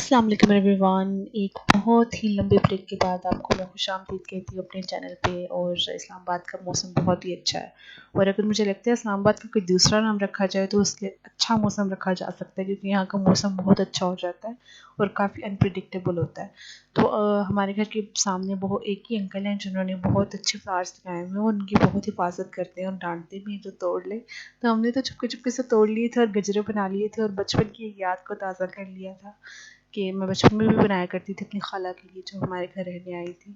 अस्सलाम वालेकुम एवरीवन। एक बहुत ही लंबे ब्रेक के बाद आपको मैं खुशामदीद कहती हूँ अपने चैनल पे। और इस्लामाबाद का मौसम बहुत ही अच्छा है, और अगर मुझे लगता है इस्लामाबाद का कोई दूसरा नाम रखा जाए तो उसके अच्छा मौसम रखा जा सकता है, क्योंकि यहाँ का मौसम बहुत अच्छा हो जाता है और काफ़ी अनप्रिडिक्टेबल होता है। तो हमारे घर के सामने बहुत एक ही अंकल हैं जिन्होंने बहुत अच्छे फ्लावर्स लगाए हुए हैं, और उनकी बहुत हिफाजत करते हैं और डांटते भी हैं जो तोड़ ले। तो हमने तो चुपके चुपके से तोड़ लिए थे और गजरे बना लिए थे, और बचपन की एक याद को ताज़ा कर लिया था कि मैं बचपन में भी बनाया करती थी अपनी खाला के लिए, जो हमारे घर रहने आई थी,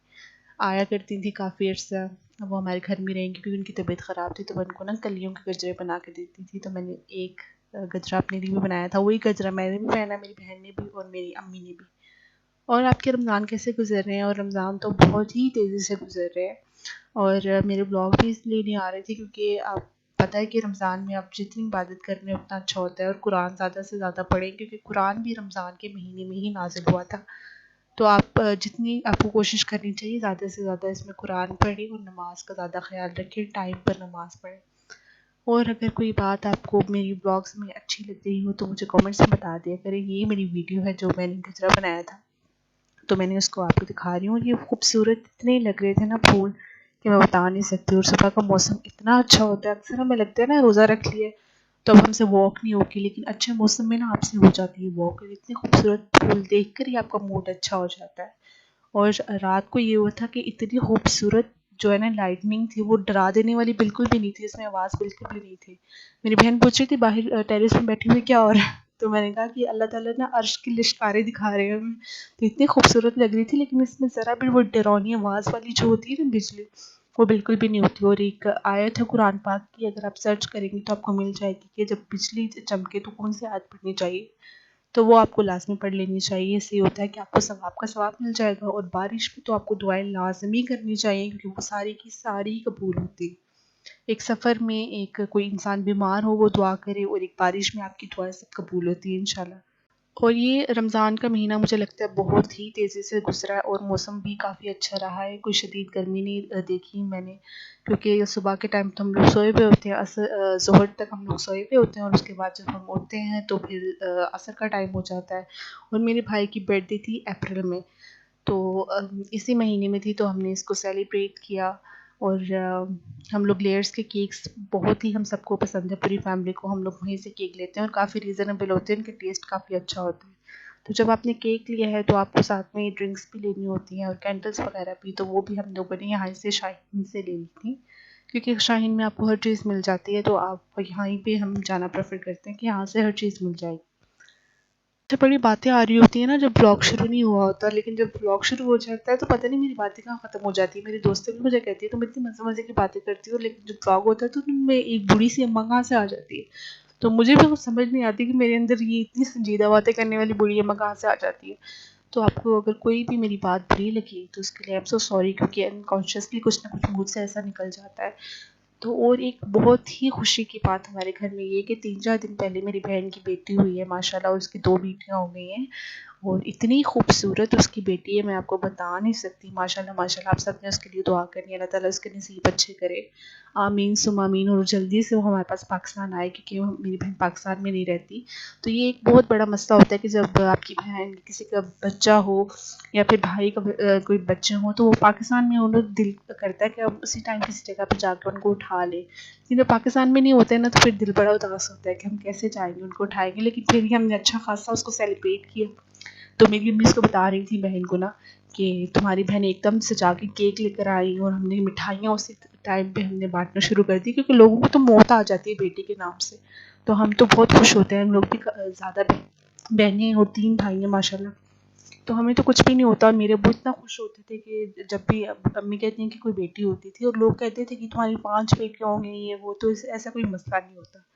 आया करती थी काफ़ी अर्सा। अब वो हमारे घर में रहेंगी क्योंकि उनकी तबीयत ख़राब थी, तो मैं उनको ना कलियों के गजरे बना के देती थी। तो मैंने एक गजरा अपने लिए भी बनाया था, वही गजरा मैंने भी पहना, मेरी बहन ने भी और मेरी अम्मी ने भी। और आपके रमज़ान कैसे गुजर रहे हैं? और रमज़ान तो बहुत ही तेज़ी से गुजर रहे हैं, और मेरे ब्लॉग भी इसलिए नहीं आ रहे थे क्योंकि आप पता है कि रमज़ान में आप जितनी इबादत कर रहे हैं उतना अच्छा होता है, और कुरान ज़्यादा से ज़्यादा पढ़ें, क्योंकि कुरान भी रमज़ान के महीने में ही नाज़िल हुआ था। तो आप जितनी आपको कोशिश करनी चाहिए ज़्यादा से ज़्यादा इसमें कुरान पढ़ें, और नमाज का ज़्यादा ख्याल रखें, टाइम पर नमाज पढ़ें। और अगर कोई बात आपको मेरी ब्लॉग्स में अच्छी लग रही हो तो मुझे कमेंट्स में बता दिया करें। ये मेरी वीडियो है जो मैंने गजरा बनाया था, तो मैंने उसको आपको दिखा रही हूँ। ये खूबसूरत इतने लग रहे थे ना फूल कि मैं बता नहीं सकती। और सुबह का मौसम इतना अच्छा होता है, अक्सर हमें लगता है ना रोज़ा रख लिए तो अब हमसे वॉक नहीं होगी, लेकिन अच्छे मौसम में ना आपसे हो जाती है वॉक। इतने खूबसूरत फूल देख कर ही आपका मूड अच्छा हो जाता है। और रात को ये हुआ था कि इतनी खूबसूरत जो है ना लाइटनिंग थी, वो डरा देने वाली बिल्कुल भी नहीं थी, इसमें आवाज़ बिल्कुल भी नहीं थी। मेरी बहन पूछ रही थी बाहर टेरेस में बैठी हुई क्या हो रहा है, तो मैंने कहा कि अल्लाह ताला ना अर्श की लिश्कारे दिखा रहे हैं हमें। तो इतनी खूबसूरत लग रही थी, लेकिन इसमें ज़रा भी वो डरावनी आवाज़ वाली जो होती है ना बिजली, वो बिल्कुल भी नहीं होती। और एक आयत है कुरान पाक की, अगर आप सर्च करेंगे तो आपको मिल जाएगी कि जब बिजली चमके तो कौन सी आयत पढ़नी चाहिए, तो वो आपको लाज़मी पढ़ लेनी चाहिए। इससे होता है कि आपको सवाब का सवाब मिल जाएगा। और बारिश में तो आपको दुआएं लाज़मी करनी चाहिए, क्योंकि वो सारी की सारी कबूल होती है। एक सफ़र में एक कोई इंसान बीमार हो वो दुआ करे, और एक बारिश में आपकी दुआएं सब कबूल होती है इंशाल्लाह। और ये रमज़ान का महीना मुझे लगता है बहुत ही तेज़ी से गुजरा है, और मौसम भी काफ़ी अच्छा रहा है। कोई शदीद गर्मी नहीं देखी मैंने, क्योंकि सुबह के टाइम तो हम लोग सोए हुए होते हैं, ज़ोहर तक हम लोग सोए हुए होते हैं, और उसके बाद जब हम उठते हैं तो फिर असर का टाइम हो जाता है। और मेरे भाई की बर्थडे थी अप्रैल में, तो इसी महीने में थी, तो हमने इसको सेलिब्रेट किया। और हम लोग लेयर्स के केक्स बहुत ही हम सबको पसंद है, पूरी फैमिली को। हम लोग वहीं से केक लेते हैं और काफ़ी रीज़नेबल होते हैं, उनके टेस्ट काफ़ी अच्छा होता है। तो जब आपने केक लिया है तो आपको साथ में ड्रिंक्स भी लेनी होती हैं और कैंडल्स वगैरह भी, तो वो भी हम लोगों ने यहाँ से शाहीन से ले ली थी, क्योंकि शाहीन में आपको हर चीज़ मिल जाती है। तो आप यहाँ पे हम जाना प्रेफर करते हैं कि यहाँ से हर चीज़ मिल जाएगी। तो बड़ी बातें आ रही होती हैं ना जब ब्लॉग शुरू नहीं हुआ होता, लेकिन जब ब्लॉग शुरू हो जाता है तो पता नहीं मेरी बातें कहाँ ख़त्म हो जाती है। मेरी दोस्तें भी मुझे कहती है तुम इतनी मज़े मज़े की बातें करती हो, लेकिन जब ब्लॉग होता है तो उनमें एक बूढ़ी सी अम्मा कहाँ से आ जाती है। तो मुझे भी कुछ समझ नहीं आती कि मेरे अंदर ये इतनी संजीदा बातें करने वाली बूढ़ी अम्मा कहाँ से आ जाती है। तो आपको अगर कोई भी मेरी बात बुरी लगी तो उसके लिए आई एम सो सॉरी, क्योंकि अनकॉन्शियसली कुछ ना कुछ मुझ से ऐसा निकल जाता है। तो और एक बहुत ही खुशी की बात हमारे घर में ये कि 3-4 दिन पहले मेरी बहन की बेटी हुई है, माशाल्लाह उसकी 2 बेटियां हो गई हैं, और इतनी खूबसूरत उसकी बेटी है मैं आपको बता नहीं सकती। माशाल्लाह माशाल्लाह, आप सब ने उसके लिए दुआ करनी, अल्लाह ताला उसके नसीब अच्छे करे, आमीन सुम आमीन। और जल्दी से वो हमारे पास पाकिस्तान आए, क्योंकि मेरी बहन पाकिस्तान में नहीं रहती। तो ये एक बहुत बड़ा मसला होता है कि जब आपकी बहन किसी का बच्चा हो या फिर भाई का कोई बच्चे हों, तो वो पाकिस्तान में उन्हें दिल करता है कि अब उसी टाइम किसी जगह पर जाकर उनको उठा ले। लेकिन जब पाकिस्तान में नहीं होते हैं ना, तो फिर दिल बड़ा उदास होता है कि हम कैसे जाएंगे उनको उठाएंगे। लेकिन फिर भी हमने अच्छा खासा उसको सेलिब्रेट किया। तो मेरी अम्मी उसको बता रही थी बहन को ना कि तुम्हारी बहन एकदम से जाके केक लेकर आई, और हमने मिठाइयाँ उसी टाइम पे हमने बांटना शुरू कर दी, क्योंकि लोगों को तो मौत आ जाती है बेटी के नाम से। तो हम तो बहुत खुश होते हैं, हम लोग भी ज़्यादा बहनें और 3 भाई हैं माशाल्लाह, तो हमें तो कुछ भी नहीं होता। और मेरे अब्बू इतना खुश होते थे कि जब भी अम्मी कहती हैं कि कोई बेटी होती थी, और लोग कहते थे कि तुम्हारी 5 बेटियाँ हो गई, ये वो, तो ऐसा कोई मसला नहीं होता।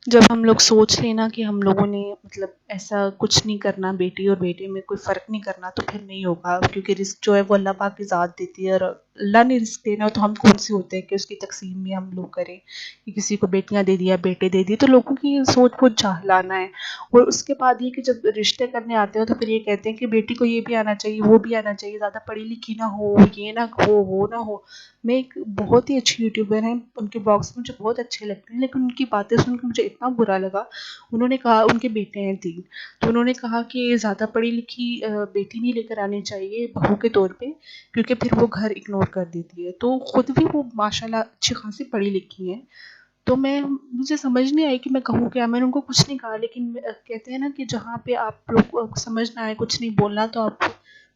जब हम लोग सोच लें ना कि हम लोगों ने मतलब ऐसा कुछ नहीं करना, बेटी और बेटे में कोई फ़र्क नहीं करना, तो फिर नहीं होगा, क्योंकि रिस्क जो है वो अल्लाह पाक की ज़ात देती है, और अल्लाह ने रिस्क देना हो तो हम कौन से होते हैं कि उसकी तकसीम में हम लोग करें कि किसी को बेटियां दे दिया, बेटे दे दिए। तो लोगों की सोच बहुत जाहलाना है। और उसके बाद ये कि जब रिश्ते करने आते हो तो फिर ये कहते हैं कि बेटी को ये भी आना चाहिए, वो भी आना चाहिए, ज़्यादा पढ़ी लिखी ना हो, ये ना हो, वो ना हो। मैं एक बहुत ही अच्छी यूट्यूबर हैं, उनके ब्लॉग्स मुझे बहुत अच्छे लगते हैं, लेकिन उनकी बातें सुन के मुझे इतना बुरा लगा। उन्होंने कहा, उनके बेटे हैं 3, तो उन्होंने कहा कि ज़्यादा पढ़ी लिखी बेटी नहीं लेकर आनी चाहिए बहू के तौर पे, क्योंकि फिर वो घर इग्नोर कर देती है। तो खुद भी वो माशाल्लाह अच्छी खासी पढ़ी लिखी हैं। तो मुझे समझ नहीं आई कि मैं कहूँ क्या। मैंने उनको कुछ नहीं कहा, लेकिन कहते हैं ना कि जहाँ पे आप लोग को समझ ना आए, कुछ नहीं बोलना, तो आप,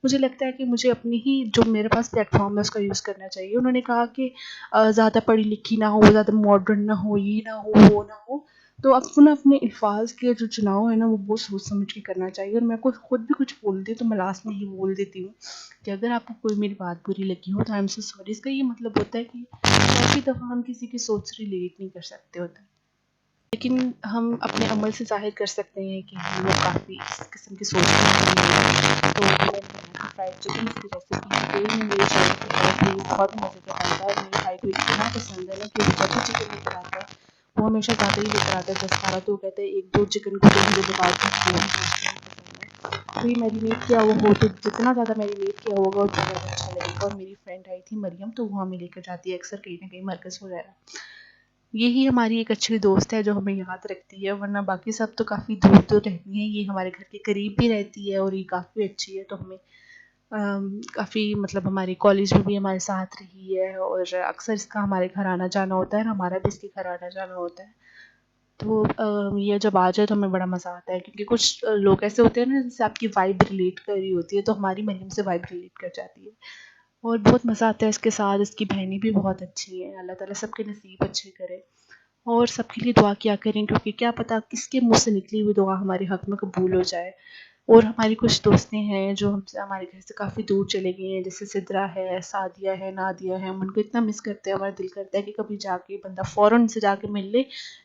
मुझे लगता है कि मुझे अपनी ही जो मेरे पास प्लेटफॉर्म है उसका यूज़ करना चाहिए। उन्होंने कहा कि ज़्यादा पढ़ी लिखी ना हो, ज़्यादा मॉडर्न ना हो, ये ना हो, वो ना हो। तो आपको ना अपने अल्फाज के जो चुनाव है ना वो बहुत सोच समझ के करना चाहिए। और मैं खुद भी कुछ बोलती हूँ तो मैं लास्ट में ही बोल देती हूँ कि अगर आपको कोई मेरी बात बुरी लगी हो तो आई एम सो सॉरी। इसका ये मतलब होता है कि काफ़ी दफ़ा हम किसी की सोच रिलेट नहीं कर सकते होते, लेकिन हम अपने अमल से ज़ाहिर कर सकते हैं कि हम लोग काफ़ी इस किस्म की सोच रखते हैं। तो मैंने बनाया फ्राइड चिकन की रेसिपी कोई मेरे चैनल पे है, कि बहुत मज़े का बनता है। मेरे भाई को इतना पसंद है ना कि वो जब भी चिकन लेकर आता है वो हमेशा ज़्यादा ही लेकर आता है, 10-12। तो वो कहते हैं 1-2 चिकन को तो मुझे बता दो, वो भी चिकन पसंद है। तो ये मैरिनेट किया हुआ हो तो जितना ज़्यादा मैरिनेट किया होगा उतना ज़्यादा अच्छा लगेगा। और मेरी फ्रेंड आई थी मरियम, तो वो हमें लेकर जाती है अक्सर कहीं ना कहीं मरकज़ वगैरह। यही हमारी एक अच्छी दोस्त है जो हमें याद रखती है, वरना बाकी सब तो काफ़ी दूर दूर रहती हैं। ये हमारे घर के करीब भी रहती है और ये काफ़ी अच्छी है। तो हमें काफ़ी मतलब हमारे कॉलेज में भी हमारे साथ रही है और अक्सर इसका हमारे घर आना जाना होता है और हमारा भी इसके घर आना जाना होता है। तो ये जब आ जाए तो हमें बड़ा मज़ा आता है, क्योंकि कुछ लोग ऐसे होते हैं ना जिनसे आपकी वाइब रिलेट कर रही होती है, तो हमारी मरियम से वाइब रिलेट कर जाती है और बहुत मज़ा आता है इसके साथ। इसकी बहनें भी बहुत अच्छी हैं। अल्लाह ताला सबके नसीब अच्छे करे और सबके लिए दुआ किया करें, क्योंकि क्या पता किसके मुंह से निकली हुई दुआ हमारे हक में कबूल हो जाए। और हमारी कुछ दोस्तें हैं जो हमसे हमारे घर से काफ़ी दूर चले गई हैं, जैसे सिद्रा है, सादिया है, नादिया है। हम उनको इतना मिस करते हैं, हमारा दिल करता है कि कभी जाके बंदा फ़ौरन उनसे जाके मिल ले,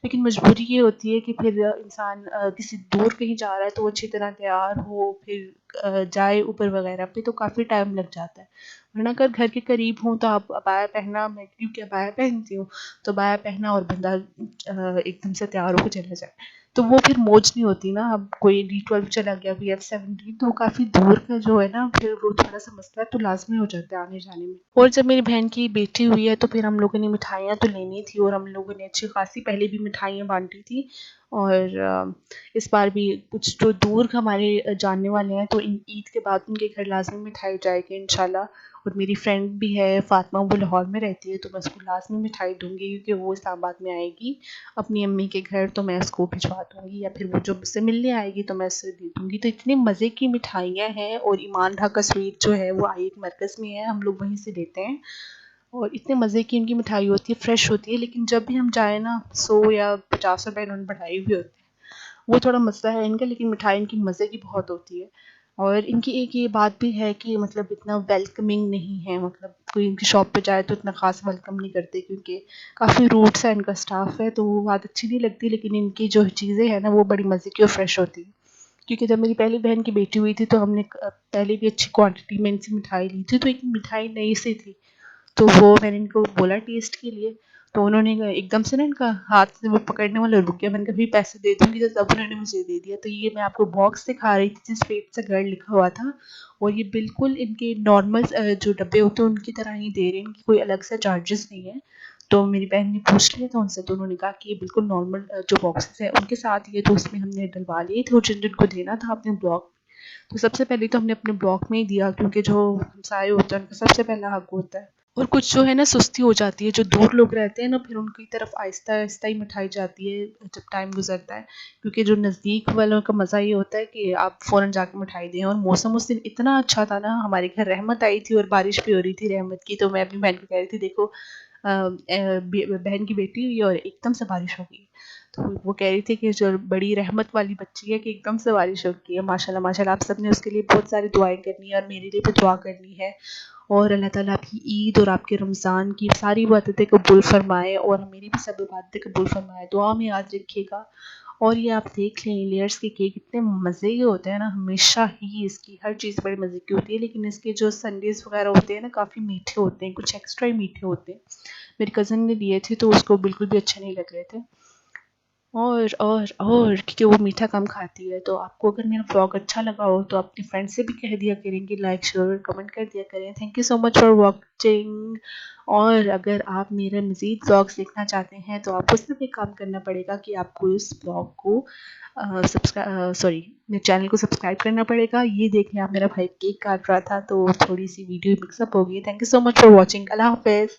लेकिन मजबूरी ये होती है कि फिर इंसान किसी दूर कहीं जा रहा है तो वो अच्छी तरह तैयार हो, फिर जाए ऊपर वगैरह पे, तो काफ़ी टाइम लग जाता है। वरना अगर घर के करीब हूँ तो आप अबाया पहना, मैं क्योंकि अबाया पहनती हूँ, तो अबाया पहना और बंदा एकदम से तैयार होकर चला जाए, तो वो फिर मौज नहीं होती ना। अब कोई D12 चला गया, कोई F17, तो काफ़ी दूर का जो है ना, फिर वो थोड़ा सा मसला तो लाजमी हो जाता है आने जाने में। और जब मेरी बहन की बेटी हुई है तो फिर हम लोगों ने मिठाइयाँ तो लेनी थी और हम लोगों ने अच्छी खासी पहले भी मिठाइयाँ बांटी थी। और इस बार भी कुछ जो दूर हमारे जानने वाले हैं तो ईद के बाद उनके घर लाजमी मिठाई जाएगी इंशाल्लाह। और मेरी फ्रेंड भी है फ़ातिमा, वो लाहौर में रहती है, तो मैं उसको लाजमी मिठाई दूंगी, क्योंकि वो इस्लामाबाद में आएगी अपनी अम्मी के घर, तो मैं उसको भिजवा दूंगी, या फिर वो जो मुझसे मिलने आएगी तो मैं उससे दे दूंगी। तो इतनी मज़े की मिठाइयाँ हैं। और ईमान ढाका स्वीट जो है वो आई एक मरकज़ में है, हम लोग वहीं से लेते हैं। और इतने मज़े की इनकी मिठाई होती है, फ्रेश होती है। लेकिन जब भी हम जाए ना, 100 या 50 रुपये इन्होंने बढ़ाई हुई होती है, वो थोड़ा मसला है इनका, लेकिन मिठाई इनकी मज़े की बहुत होती है। और इनकी एक ये बात भी है कि मतलब इतना वेलकमिंग नहीं है, मतलब कोई इनकी शॉप पे जाए तो इतना ख़ास वेलकम नहीं करते, क्योंकि काफ़ी रूड सा इनका स्टाफ है, तो वो बात अच्छी नहीं लगती। लेकिन इनकी जो चीज़ें हैं ना वो बड़ी मज़े की और फ्रेश होती है। क्योंकि जब मेरी पहली बहन की बेटी हुई थी तो हमने पहले भी अच्छी क्वांटिटी में इनसे मिठाई ली थी, तो एक मिठाई नई सी थी, तो वो मैंने इनको बोला टेस्ट के लिए, तो उन्होंने एकदम से ना इनका हाथ से वो पकड़ने वाला रुक गया। मैंने कहा भी पैसे दे दूंगी, तो तब उन्होंने मुझे दे दिया। तो ये मैं आपको बॉक्स दिखा रही थी जिस पेट से गर्ल लिखा हुआ था, और ये बिल्कुल इनके नॉर्मल जो डब्बे होते हैं उनकी तरह ही दे रहे हैं, इनकी कोई अलग से चार्जेस नहीं है। तो मेरी बहन ने पूछ लिया था उनसे, तो उन्होंने कहा कि ये बिल्कुल नॉर्मल जो बॉक्सेस है उनके साथ ये, तो उसमें हमने डलवा लिए थे, और जिन जिनको देना था अपने ब्लॉक, तो सबसे पहले तो हमने अपने ब्लॉक में ही दिया, क्योंकि जो हमसाए होते हैं उनका सबसे पहला हक होता है। और कुछ जो है ना सुस्ती हो जाती है, जो दूर लोग रहते हैं ना, फिर उनकी तरफ आहिस्ता आहिस्ता ही मिठाई जाती है जब टाइम गुजरता है, क्योंकि जो नज़दीक वालों का मज़ा ये होता है कि आप फ़ौरन जाके मिठाई दें। और मौसम उस दिन इतना अच्छा था ना, हमारे घर रहमत आई थी और बारिश भी हो रही थी रहमत की। तो मैं अपनी बहन को कह रही थी, देखो बहन की बेटी हुई है और एकदम से बारिश हो गई। तो वो कह रही थी कि जो बड़ी रहमत वाली बच्ची है कि एकदम से बारिश हो गई है। माशाल्लाह माशाल्लाह, आप सब ने उसके लिए बहुत सारी दुआएं करनी है और मेरे लिए भी दुआ करनी है। और अल्लाह ताला आपकी ईद और आपके रमज़ान की सारी इबादतें कबूल फ़रमाए और मेरी भी सब इबादतें कबूल फ़रमाए। दुआ में याद रखिएगा। اور یہ آپ دیکھ لیں لیئرس کے کیک اتنے مزے کے ہوتے ہیں نا، ہمیشہ ہی اس کی ہر چیز بڑے مزے کی ہوتی ہے، لیکن اس کے جو سنڈیز وغیرہ ہوتے ہیں نا کافی میٹھے ہوتے ہیں، کچھ ایکسٹرا ہی میٹھے ہوتے ہیں. میری کزن نے لیے تھے تو اس کو بالکل بھی اچھے نہیں لگ رہے تھے. اور کیونکہ وہ میٹھا کم کھاتی ہے، تو آپ کو اگر میرا ولاگ اچھا لگا ہو تو اپنی فرینڈ سے بھی کہہ دیا کریں گے، لائک شیئر کمنٹ کر دیا کریں. Thank you so much for watching. اور اگر آپ میرے مزید ولاگس دیکھنا چاہتے ہیں تو آپ کو صرف ایک کام کرنا پڑے گا کہ آپ کو اس ولاگ کو میرے چینل کو سبسکرائب کرنا پڑے گا. یہ دیکھ لیں آپ، میرا بھائی کیک کاٹ رہا تھا تو تھوڑی سی ویڈیو مکس اپ ہو گئی. Thank you so much for watching. اللہ حافظ.